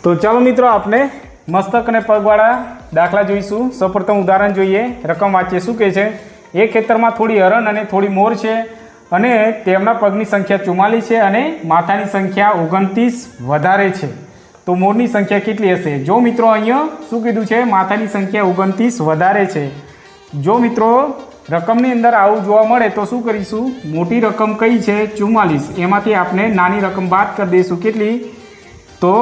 તો ચાલો મિત્રો આપણે મસ્તક અને પગવાળા દાખલા જોઈશું। સૌપ્રથમ ઉદાહરણ જોઈએ। રકમ વાંચીએ। શું કહે છે? એક ખેતરમાં થોડી હરણ અને થોડી મોર છે અને તેમના પગની સંખ્યા 44 છે અને માથાની સંખ્યા 29 વધારે છે, તો મોરની સંખ્યા કેટલી હશે? જો મિત્રો અહીંયા શું કીધું છે? માથાની સંખ્યા 29 વધારે છે। જો મિત્રો રકમની અંદર આવું જોવા મળે તો શું કરીશું? મોટી રકમ કઈ છે? 44, એમાંથી આપણે નાની રકમ બાદ કરી દઈશું। કેટલી? તો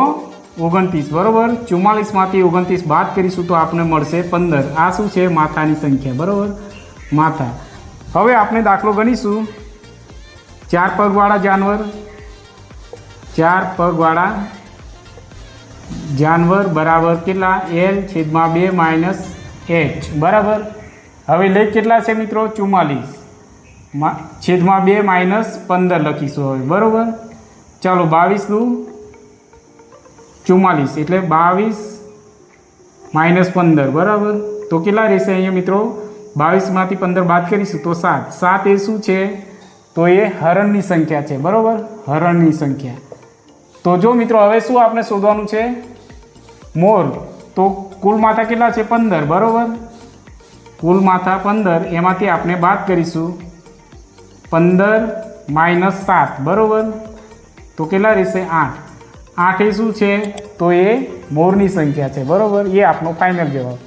29, બરાબર। 44માંથી 29 બાદ કરીશું તો આપણે મળશે 15। આ શું છે? માથાની સંખ્યા, બરાબર, માથા। હવે આપણે દાખલો ગણીશું। 4 પગવાળા જાનવર, 4 પગવાળા જાનવર બરાબર કેટલા? L/2 - H, બરાબર। હવે લેખ કેટલા છે મિત્રો? 44 /2 - 15 લખીશું હવે, બરાબર। ચાલો 22 નું 44 એટલે 22 - 15, બરાબર। તો કેટલા રહેશે અહીંયા મિત્રો? 22માંથી 15 બાદ કરીશું તો 7। 7 એ શું છે? તો એ હરણની સંખ્યા છે, બરાબર, હરણની સંખ્યા। તો જો મિત્રો હવે શું આપણે શોધવાનું છે? મોર। તો કુલ માથા કેટલા છે? 15, બરાબર। કુલ માથા 15, એમાંથી આપણે બાદ કરીશું 15 - 7, બરાબર। તો કેટલા રહેશે? 8। 8 એ શું છે? તો એ મોરની સંખ્યા છે, બરાબર। એ આપણો ફાઇનલ જવાબ।